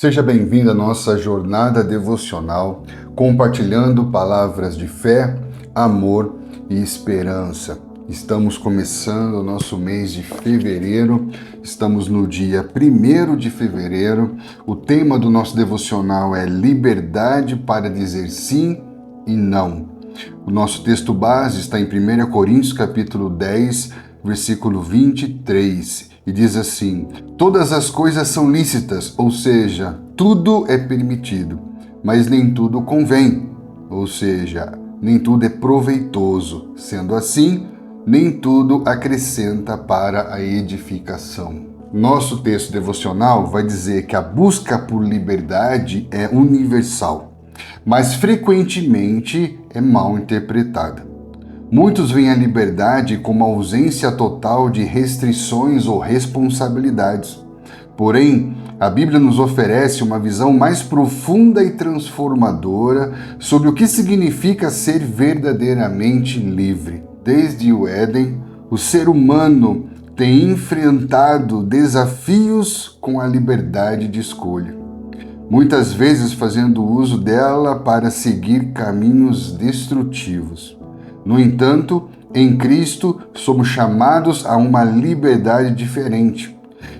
Seja bem-vindo à nossa jornada devocional, compartilhando palavras de fé, amor e esperança. Estamos começando o nosso mês de fevereiro, estamos no dia 1º de fevereiro. O tema do nosso devocional é liberdade para dizer sim e não. O nosso texto base está em 1 Coríntios capítulo 10, versículo 23. E diz assim: todas as coisas são lícitas, ou seja, tudo é permitido, mas nem tudo convém, ou seja, nem tudo é proveitoso. Sendo assim, nem tudo acrescenta para a edificação. Nosso texto devocional vai dizer que a busca por liberdade é universal, mas frequentemente é mal interpretada. Muitos veem a liberdade como a ausência total de restrições ou responsabilidades. Porém, a Bíblia nos oferece uma visão mais profunda e transformadora sobre o que significa ser verdadeiramente livre. Desde o Éden, o ser humano tem enfrentado desafios com a liberdade de escolha, muitas vezes fazendo uso dela para seguir caminhos destrutivos. No entanto, em Cristo, somos chamados a uma liberdade diferente,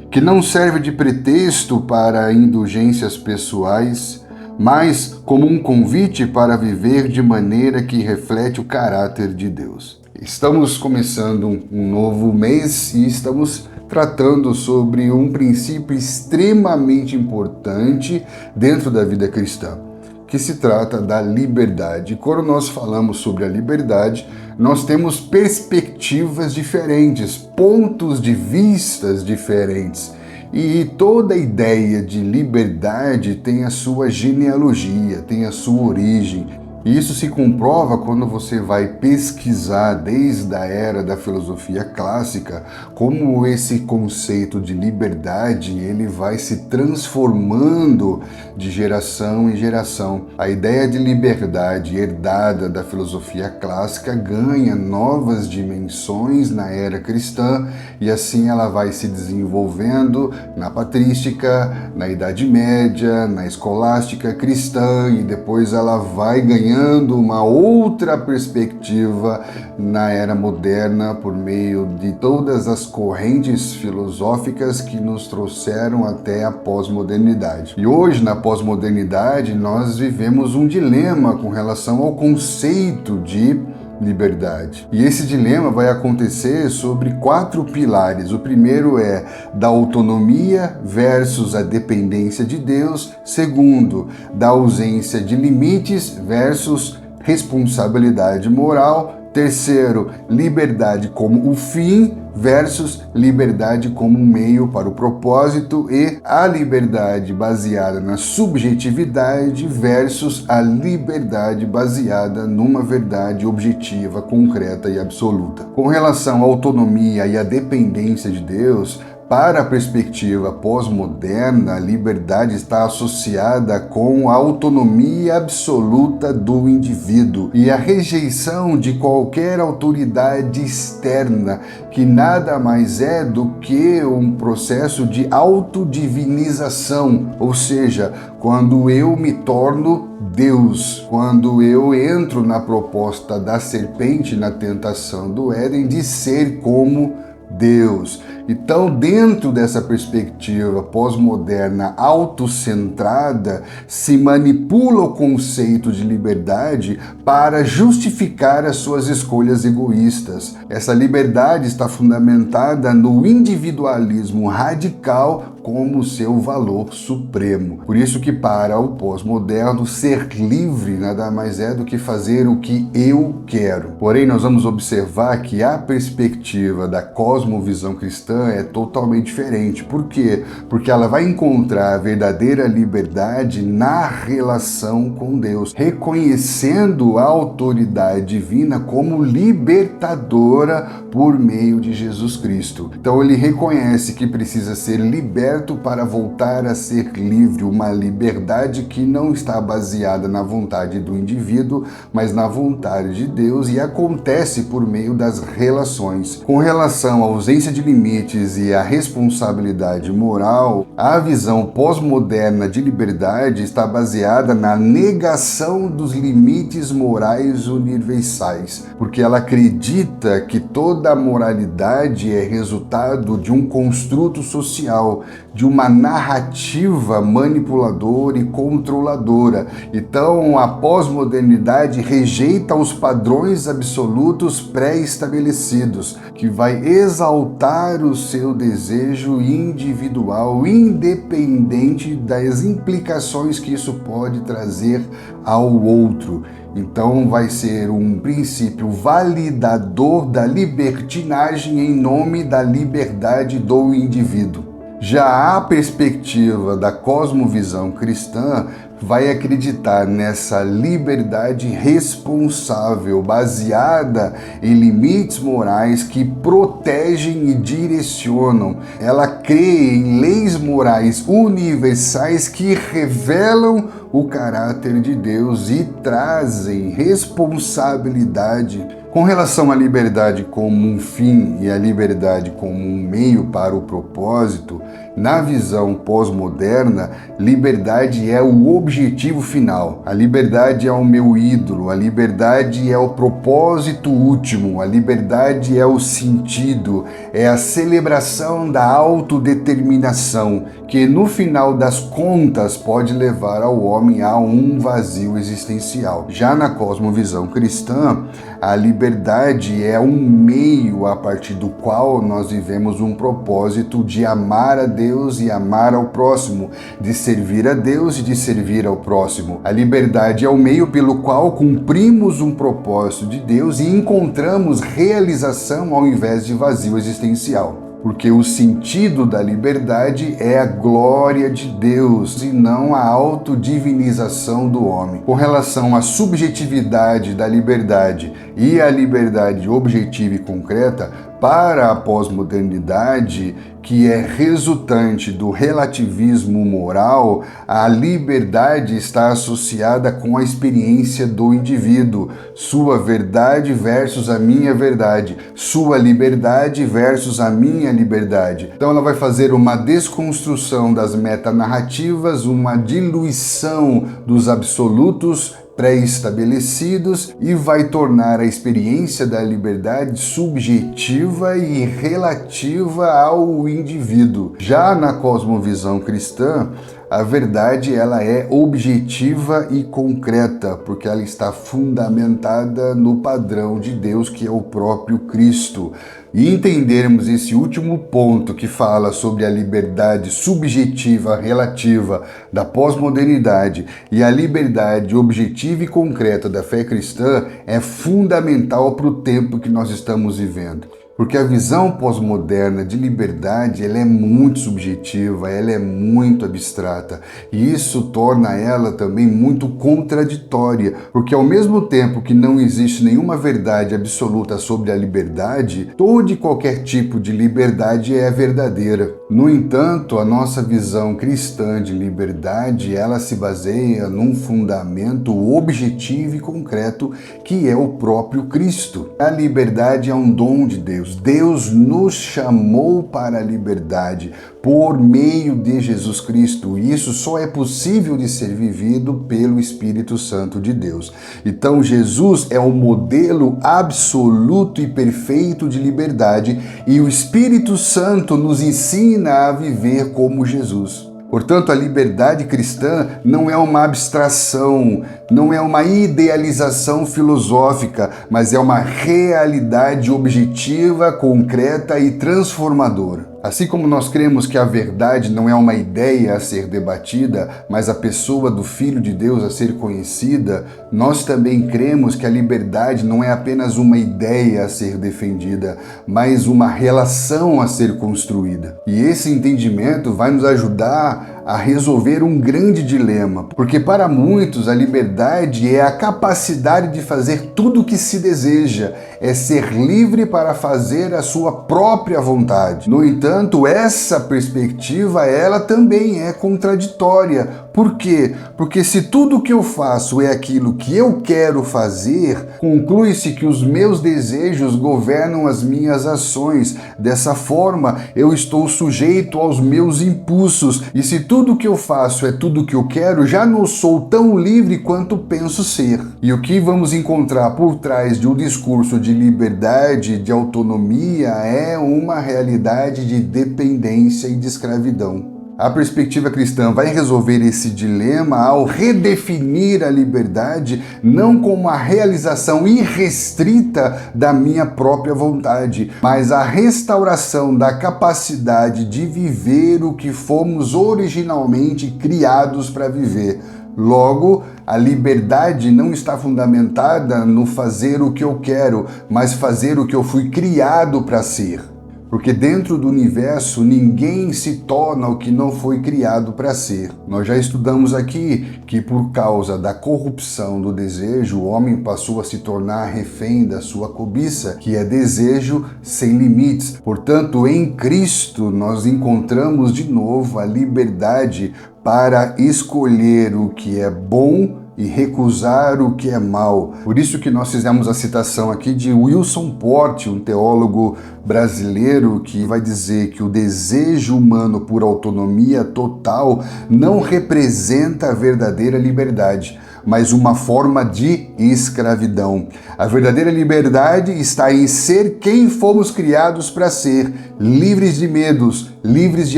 que não serve de pretexto para indulgências pessoais, mas como um convite para viver de maneira que reflete o caráter de Deus. Estamos começando um novo mês e estamos tratando sobre um princípio extremamente importante dentro da vida cristã, que se trata da liberdade. Quando nós falamos sobre a liberdade, nós temos perspectivas diferentes, pontos de vistas diferentes. E toda ideia de liberdade tem a sua genealogia, tem a sua origem. E isso se comprova quando você vai pesquisar desde a era da filosofia clássica, como esse conceito de liberdade ele vai se transformando de geração em geração. A ideia de liberdade herdada da filosofia clássica ganha novas dimensões na era cristã e assim ela vai se desenvolvendo na patrística, na Idade Média, na escolástica cristã e depois ela vai ganhando uma outra perspectiva na era moderna por meio de todas as correntes filosóficas que nos trouxeram até a pós-modernidade. E hoje, na pós-modernidade, nós vivemos um dilema com relação ao conceito de liberdade. E esse dilema vai acontecer sobre 4 pilares. O primeiro é da autonomia versus a dependência de Deus. Segundo, da ausência de limites versus responsabilidade moral. Terceiro, liberdade como o fim versus liberdade como um meio para o propósito, e a liberdade baseada na subjetividade versus a liberdade baseada numa verdade objetiva, concreta e absoluta. Com relação à autonomia e à dependência de Deus, para a perspectiva pós-moderna, a liberdade está associada com a autonomia absoluta do indivíduo e a rejeição de qualquer autoridade externa, que nada mais é do que um processo de autodivinização, ou seja, quando eu me torno Deus, quando eu entro na proposta da serpente na tentação do Éden de ser como Deus. Então, dentro dessa perspectiva pós-moderna autocentrada, se manipula o conceito de liberdade para justificar as suas escolhas egoístas. Essa liberdade está fundamentada no individualismo radical como seu valor supremo. Por isso que para o pós-moderno, ser livre nada mais é do que fazer o que eu quero. Porém, nós vamos observar que a perspectiva da cosmovisão cristã é totalmente diferente. Por quê? Porque ela vai encontrar a verdadeira liberdade na relação com Deus, reconhecendo a autoridade divina como libertadora por meio de Jesus Cristo. Então ele reconhece que precisa ser liberto para voltar a ser livre, uma liberdade que não está baseada na vontade do indivíduo, mas na vontade de Deus, e acontece por meio das relações. Com relação à ausência de limites e à responsabilidade moral, a visão pós-moderna de liberdade está baseada na negação dos limites morais universais, porque ela acredita que toda a moralidade é resultado de um construto social, de uma narrativa manipuladora e controladora. Então, a pós-modernidade rejeita os padrões absolutos pré-estabelecidos, que vai exaltar o seu desejo individual, independente das implicações que isso pode trazer ao outro. Então vai ser um princípio validador da libertinagem em nome da liberdade do indivíduo. Já a perspectiva da cosmovisão cristã vai acreditar nessa liberdade responsável, baseada em limites morais que protegem e direcionam. Ela crê em leis morais universais que revelam o caráter de Deus e trazem responsabilidade. Com relação à liberdade como um fim e à liberdade como um meio para o propósito, na visão pós-moderna, liberdade é o objetivo final. A liberdade é o meu ídolo, a liberdade é o propósito último, a liberdade é o sentido, é a celebração da autodeterminação, que no final das contas pode levar ao homem a um vazio existencial. Já na cosmovisão cristã, a liberdade é um meio a partir do qual nós vivemos um propósito de amar a Deus e amar ao próximo, de servir a Deus e de servir ao próximo. A liberdade é o meio pelo qual cumprimos um propósito de Deus e encontramos realização ao invés de vazio existencial. Porque o sentido da liberdade é a glória de Deus e não a autodivinização do homem. Com relação à subjetividade da liberdade e à liberdade objetiva e concreta, para a pós-modernidade, que é resultante do relativismo moral, a liberdade está associada com a experiência do indivíduo, sua verdade versus a minha verdade, sua liberdade versus a minha liberdade. Então ela vai fazer uma desconstrução das metanarrativas, uma diluição dos absolutos pré-estabelecidos e vai tornar a experiência da liberdade subjetiva e relativa ao indivíduo. Já na cosmovisão cristã, a verdade ela é objetiva e concreta, porque ela está fundamentada no padrão de Deus, que é o próprio Cristo. E entendermos esse último ponto que fala sobre a liberdade subjetiva relativa da pós-modernidade e a liberdade objetiva e concreta da fé cristã é fundamental para o tempo que nós estamos vivendo. Porque a visão pós-moderna de liberdade ela é muito subjetiva, ela é muito abstrata. E isso torna ela também muito contraditória, porque ao mesmo tempo que não existe nenhuma verdade absoluta sobre a liberdade, todo e qualquer tipo de liberdade é verdadeira. No entanto, a nossa visão cristã de liberdade, ela se baseia num fundamento objetivo e concreto, que é o próprio Cristo. A liberdade é um dom de Deus. Deus nos chamou para a liberdade por meio de Jesus Cristo. E isso só é possível de ser vivido pelo Espírito Santo de Deus. Então Jesus é o modelo absoluto e perfeito de liberdade e o Espírito Santo nos ensina a viver como Jesus. Portanto, a liberdade cristã não é uma abstração, não é uma idealização filosófica, mas é uma realidade objetiva, concreta e transformadora. Assim como nós cremos que a verdade não é uma ideia a ser debatida, mas a pessoa do Filho de Deus a ser conhecida, nós também cremos que a liberdade não é apenas uma ideia a ser defendida, mas uma relação a ser construída. E esse entendimento vai nos ajudar a resolver um grande dilema, porque para muitos a liberdade é a capacidade de fazer tudo o que se deseja, é ser livre para fazer a sua própria vontade. No entanto, essa perspectiva, ela também é contraditória. Por quê? Porque se tudo o que eu faço é aquilo que eu quero fazer, conclui-se que os meus desejos governam as minhas ações. Dessa forma, eu estou sujeito aos meus impulsos, e se tudo o que eu faço é tudo o que eu quero, já não sou tão livre quanto penso ser. E o que vamos encontrar por trás de um discurso de liberdade, de autonomia, é uma realidade de dependência e de escravidão. A perspectiva cristã vai resolver esse dilema ao redefinir a liberdade não como a realização irrestrita da minha própria vontade, mas a restauração da capacidade de viver o que fomos originalmente criados para viver. Logo, a liberdade não está fundamentada no fazer o que eu quero, mas fazer o que eu fui criado para ser. Porque dentro do universo ninguém se torna o que não foi criado para ser. Nós já estudamos aqui que por causa da corrupção do desejo, o homem passou a se tornar refém da sua cobiça, que é desejo sem limites. Portanto, em Cristo nós encontramos de novo a liberdade para escolher o que é bom e recusar o que é mal. Por isso que nós fizemos a citação aqui de Wilson Porte, um teólogo brasileiro, que vai dizer que o desejo humano por autonomia total não representa a verdadeira liberdade, mas uma forma de escravidão. A verdadeira liberdade está em ser quem fomos criados para ser, livres de medos, livres de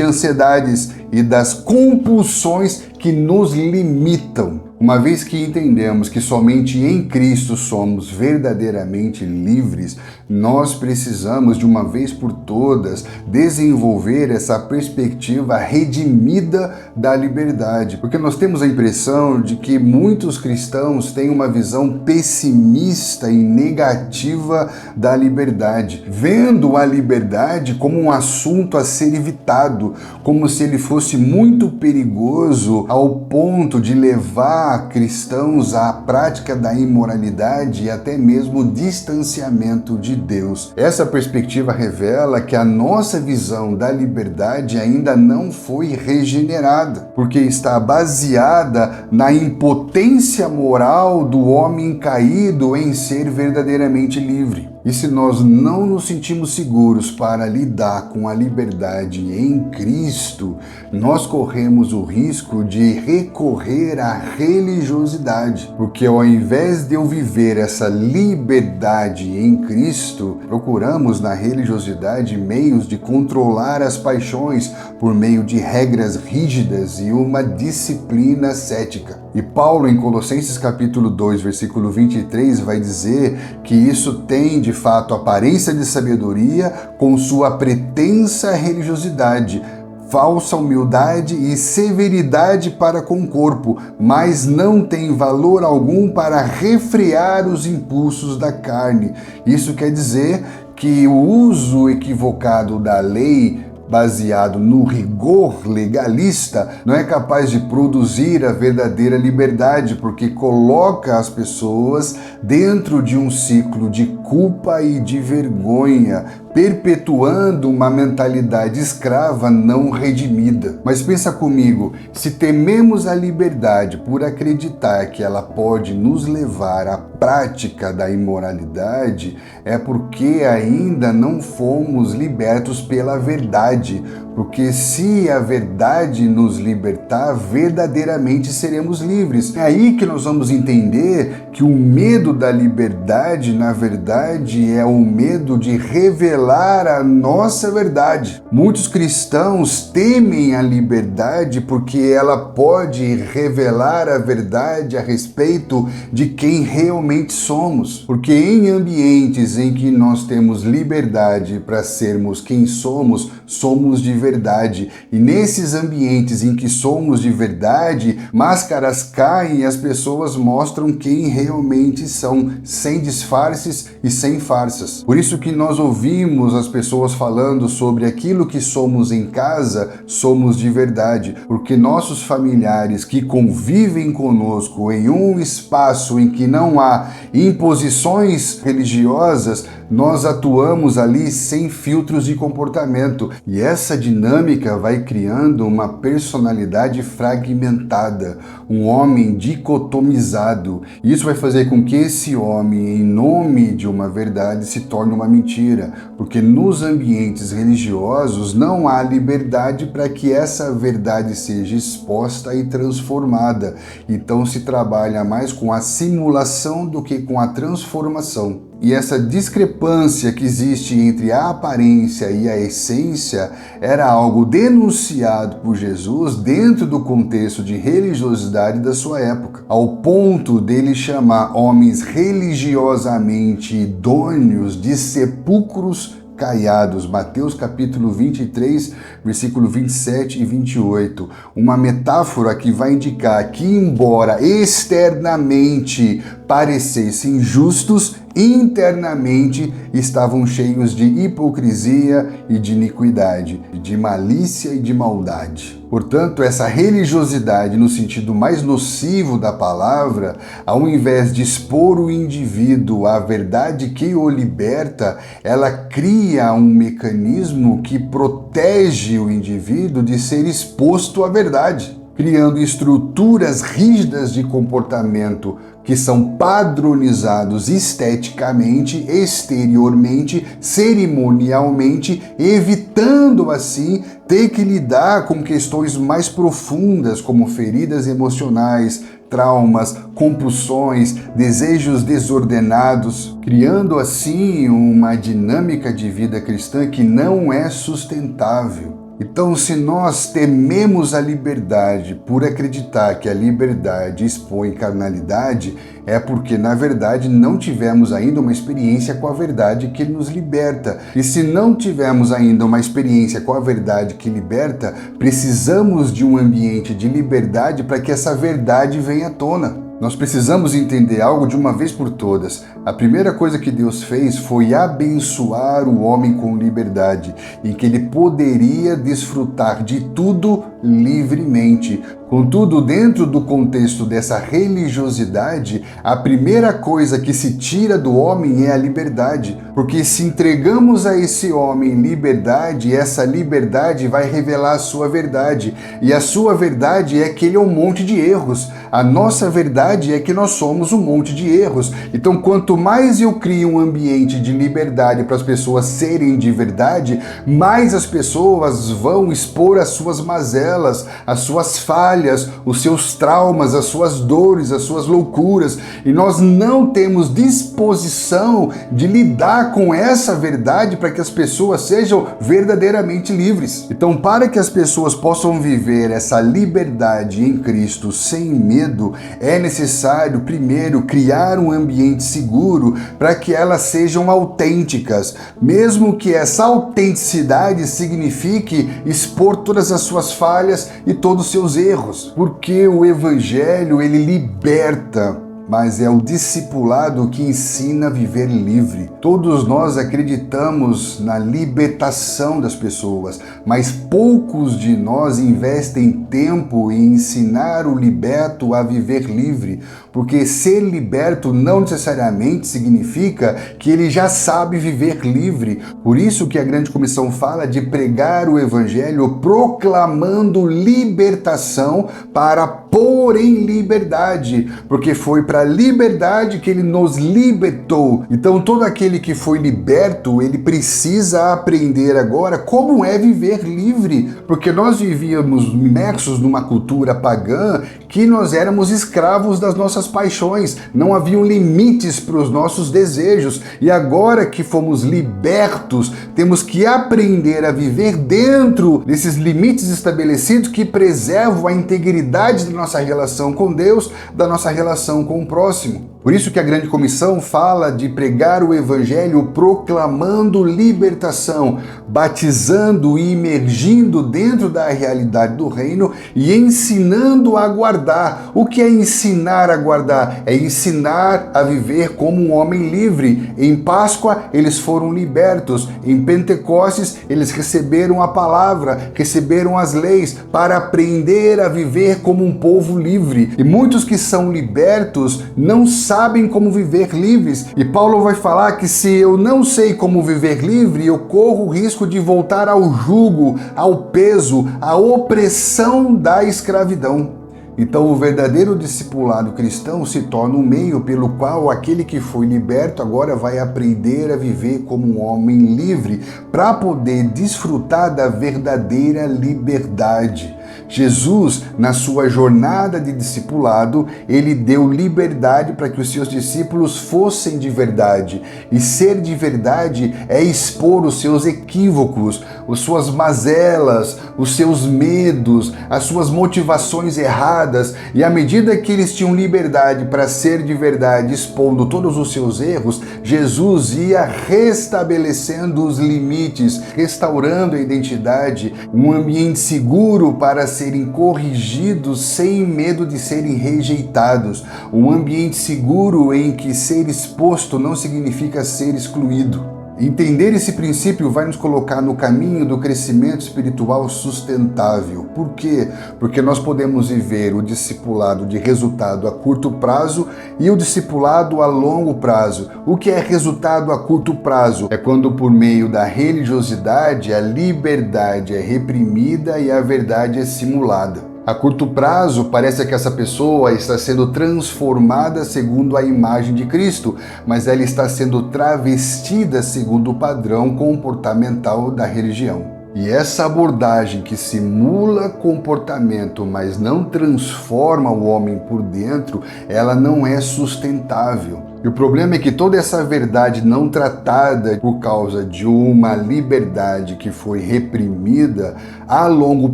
ansiedades e das compulsões que nos limitam. Uma vez que entendemos que somente em Cristo somos verdadeiramente livres, nós precisamos de uma vez por todas desenvolver essa perspectiva redimida da liberdade, porque nós temos a impressão de que muitos cristãos têm uma visão pessimista e negativa da liberdade, vendo a liberdade como um assunto a ser evitado, como se ele fosse muito perigoso ao ponto de levar cristãos à prática da imoralidade e até mesmo distanciamento de Deus. Essa perspectiva revela que a nossa visão da liberdade ainda não foi regenerada, porque está baseada na impotência moral do homem caído em ser verdadeiramente livre. E se nós não nos sentimos seguros para lidar com a liberdade em Cristo, nós corremos o risco de recorrer à religiosidade, porque ao invés de eu viver essa liberdade em Cristo, procuramos na religiosidade meios de controlar as paixões por meio de regras rígidas e uma disciplina cética. E Paulo, em Colossenses capítulo 2, versículo 23, vai dizer que isso tem, de fato, aparência de sabedoria com sua pretensa religiosidade, falsa humildade e severidade para com o corpo, mas não tem valor algum para refrear os impulsos da carne. Isso quer dizer que o uso equivocado da lei, baseado no rigor legalista, não é capaz de produzir a verdadeira liberdade, porque coloca as pessoas dentro de um ciclo de culpa e de vergonha, perpetuando uma mentalidade escrava não redimida. Mas pensa comigo, se tememos a liberdade por acreditar que ela pode nos levar à prática da imoralidade, é porque ainda não fomos libertos pela verdade, porque se a verdade nos libertar, verdadeiramente seremos livres. É aí que nós vamos entender que o medo da liberdade, na verdade, é o medo de revelar a nossa verdade. Muitos cristãos temem a liberdade porque ela pode revelar a verdade a respeito de quem realmente somos. Porque em ambientes em que nós temos liberdade para sermos quem somos, somos de verdade. verdade. E nesses ambientes em que somos de verdade, máscaras caem e as pessoas mostram quem realmente são, sem disfarces e sem farsas. Por isso que nós ouvimos as pessoas falando sobre aquilo que somos em casa, somos de verdade, porque nossos familiares que convivem conosco em um espaço em que não há imposições religiosas, nós atuamos ali sem filtros de comportamento. E essa dinâmica vai criando uma personalidade fragmentada, um homem dicotomizado. Isso vai fazer com que esse homem, em nome de uma verdade, se torne uma mentira, porque nos ambientes religiosos não há liberdade para que essa verdade seja exposta e transformada. Então se trabalha mais com a simulação do que com a transformação. E essa discrepância que existe entre a aparência e a essência era algo denunciado por Jesus dentro do contexto de religiosidade da sua época, ao ponto dele chamar homens religiosamente idôneos de sepulcros caiados. Mateus capítulo 23, versículo 27 e 28. Uma metáfora que vai indicar que, embora externamente parecessem justos, internamente estavam cheios de hipocrisia e de iniquidade, de malícia e de maldade. Portanto, essa religiosidade, no sentido mais nocivo da palavra, ao invés de expor o indivíduo à verdade que o liberta, ela cria um mecanismo que protege o indivíduo de ser exposto à verdade, criando estruturas rígidas de comportamento que são padronizados esteticamente, exteriormente, cerimonialmente, evitando assim ter que lidar com questões mais profundas, como feridas emocionais, traumas, compulsões, desejos desordenados, criando assim uma dinâmica de vida cristã que não é sustentável. Então, se nós tememos a liberdade por acreditar que a liberdade expõe carnalidade, é porque, na verdade, não tivemos ainda uma experiência com a verdade que nos liberta. E se não tivermos ainda uma experiência com a verdade que liberta, precisamos de um ambiente de liberdade para que essa verdade venha à tona. Nós precisamos entender algo de uma vez por todas. A primeira coisa que Deus fez foi abençoar o homem com liberdade, em que ele poderia desfrutar de tudo livremente. Contudo, dentro do contexto dessa religiosidade, a primeira coisa que se tira do homem é a liberdade, porque se entregamos a esse homem liberdade, essa liberdade vai revelar a sua verdade, e a sua verdade é que ele é um monte de erros. A nossa verdade é que nós somos um monte de erros. Então, quanto mais eu crio um ambiente de liberdade para as pessoas serem de verdade, mais as pessoas vão expor as suas mazelas, as suas falhas, os seus traumas, as suas dores, as suas loucuras. E nós não temos disposição de lidar com essa verdade para que as pessoas sejam verdadeiramente livres. Então, para que as pessoas possam viver essa liberdade em Cristo sem medo, é necessário primeiro criar um ambiente seguro para que elas sejam autênticas, mesmo que essa autenticidade signifique expor todas as suas falhas e todos os seus erros, porque o Evangelho ele liberta, mas é o discipulado que ensina a viver livre. Todos nós acreditamos na libertação das pessoas, mas poucos de nós investem tempo em ensinar o liberto a viver livre, porque ser liberto não necessariamente significa que ele já sabe viver livre. Por isso que a Grande Comissão fala de pregar o Evangelho proclamando libertação para pôr em liberdade, porque foi para a liberdade que ele nos libertou. Então todo aquele que foi liberto, ele precisa aprender agora como é viver livre, porque nós vivíamos imersos numa cultura pagã que nós éramos escravos das nossas paixões, não haviam limites para os nossos desejos, e agora que fomos libertos, temos que aprender a viver dentro desses limites estabelecidos que preservam a integridade da nossa relação com Deus, da nossa relação com o próximo. Por isso que a grande comissão fala de pregar o evangelho proclamando libertação, batizando e imergindo dentro da realidade do reino e ensinando a guardar. O que é ensinar a guardar? É ensinar a viver como um homem livre. Em Páscoa eles foram libertos, em Pentecostes eles receberam a palavra, receberam as leis para aprender a viver como um povo livre. E muitos que são libertos não sabem como viver livres. E Paulo vai falar que se eu não sei como viver livre, eu corro o risco de voltar ao jugo, ao peso, à opressão da escravidão. Então, o verdadeiro discipulado cristão se torna um meio pelo qual aquele que foi liberto agora vai aprender a viver como um homem livre para poder desfrutar da verdadeira liberdade. Jesus, na sua jornada de discipulado, ele deu liberdade para que os seus discípulos fossem de verdade. E ser de verdade é expor os seus equívocos, as suas mazelas, os seus medos, as suas motivações erradas. E à medida que eles tinham liberdade para ser de verdade, expondo todos os seus erros, Jesus ia restabelecendo os limites, restaurando a identidade, um ambiente seguro para serem corrigidos sem medo de serem rejeitados, um ambiente seguro em que ser exposto não significa ser excluído. Entender esse princípio vai nos colocar no caminho do crescimento espiritual sustentável. Por quê? Porque nós podemos viver o discipulado de resultado a curto prazo e o discipulado a longo prazo. O que é resultado a curto prazo? É quando, por meio da religiosidade, a liberdade é reprimida e a verdade é simulada. A curto prazo, parece que essa pessoa está sendo transformada segundo a imagem de Cristo, mas ela está sendo travestida segundo o padrão comportamental da religião. E essa abordagem que simula comportamento, mas não transforma o homem por dentro, ela não é sustentável. E o problema é que toda essa verdade não tratada por causa de uma liberdade que foi reprimida, a longo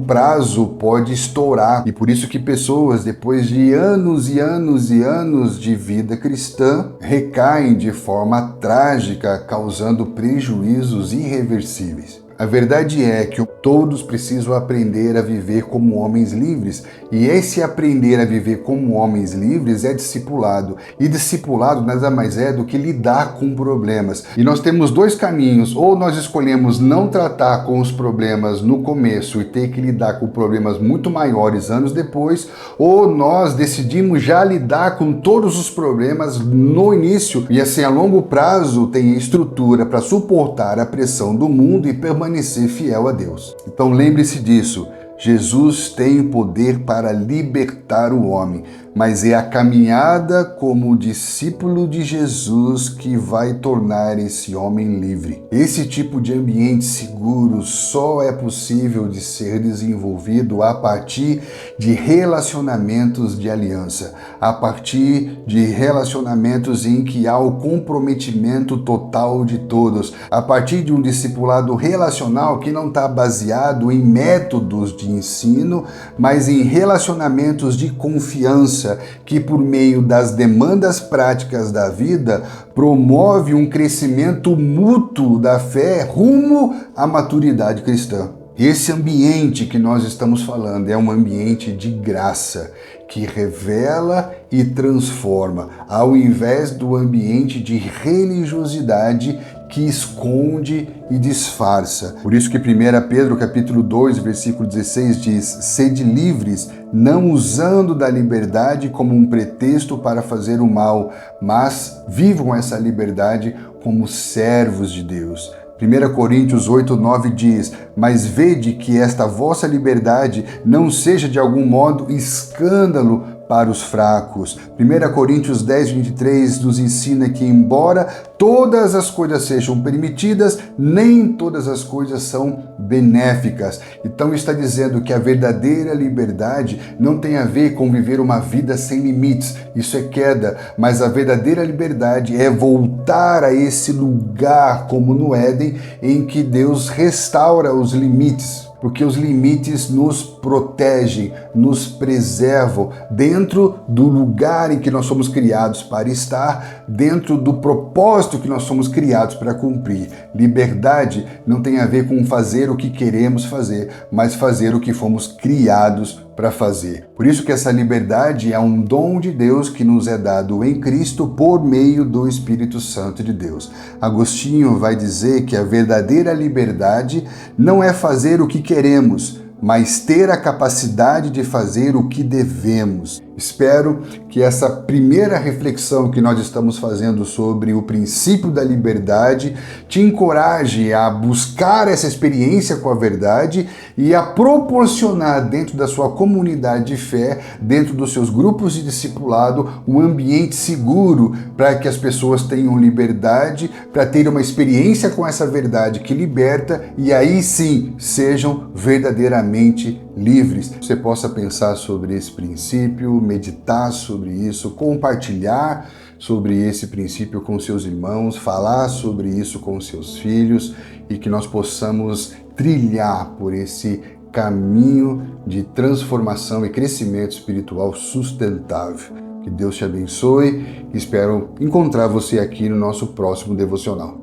prazo pode estourar. E por isso que pessoas, depois de anos e anos e anos de vida cristã, recaem de forma trágica, causando prejuízos irreversíveis. A verdade é que todos precisam aprender a viver como homens livres, e esse aprender a viver como homens livres é discipulado. E discipulado nada mais é do que lidar com problemas. E nós temos dois caminhos: ou nós escolhemos não tratar com os problemas no começo e ter que lidar com problemas muito maiores anos depois, ou nós decidimos já lidar com todos os problemas no início e assim a longo prazo tem estrutura para suportar a pressão do mundo e permanecer fiel a Deus. Então lembre-se disso. Jesus tem o poder para libertar o homem, mas é a caminhada como discípulo de Jesus que vai tornar esse homem livre. Esse tipo de ambiente seguro só é possível de ser desenvolvido a partir de relacionamentos de aliança, a partir de relacionamentos em que há o comprometimento total de todos, a partir de um discipulado relacional que não está baseado em métodos de ensino, mas em relacionamentos de confiança, que por meio das demandas práticas da vida promove um crescimento mútuo da fé rumo à maturidade cristã. Esse ambiente que nós estamos falando é um ambiente de graça, que revela e transforma, ao invés do ambiente de religiosidade que esconde e disfarça. Por isso que 1 Pedro capítulo 2, versículo 16 diz: sede livres, não usando da liberdade como um pretexto para fazer o mal, mas vivam essa liberdade como servos de Deus. 1 Coríntios 8, 9 diz: mas vede que esta vossa liberdade não seja de algum modo escândalo para os fracos. 1 Coríntios 10, 23 nos ensina que, embora todas as coisas sejam permitidas, nem todas as coisas são benéficas. Então está dizendo que a verdadeira liberdade não tem a ver com viver uma vida sem limites, isso é queda, mas a verdadeira liberdade é voltar a esse lugar, como no Éden, em que Deus restaura os limites, porque os limites nos protegem, nos preservam dentro do lugar em que nós somos criados para estar, dentro do propósito que nós somos criados para cumprir. Liberdade não tem a ver com fazer o que queremos fazer, mas fazer o que fomos criados para fazer. Por isso que essa liberdade é um dom de Deus que nos é dado em Cristo por meio do Espírito Santo de Deus. Agostinho vai dizer que a verdadeira liberdade não é fazer o que queremos, mas ter a capacidade de fazer o que devemos. Espero que essa primeira reflexão que nós estamos fazendo sobre o princípio da liberdade te encoraje a buscar essa experiência com a verdade e a proporcionar dentro da sua comunidade de fé, dentro dos seus grupos de discipulado, um ambiente seguro para que as pessoas tenham liberdade, para ter uma experiência com essa verdade que liberta e aí sim sejam verdadeiramente livres. Você possa pensar sobre esse princípio, meditar sobre isso, compartilhar sobre esse princípio com seus irmãos, falar sobre isso com seus filhos e que nós possamos trilhar por esse caminho de transformação e crescimento espiritual sustentável. Que Deus te abençoe. Espero encontrar você aqui no nosso próximo devocional.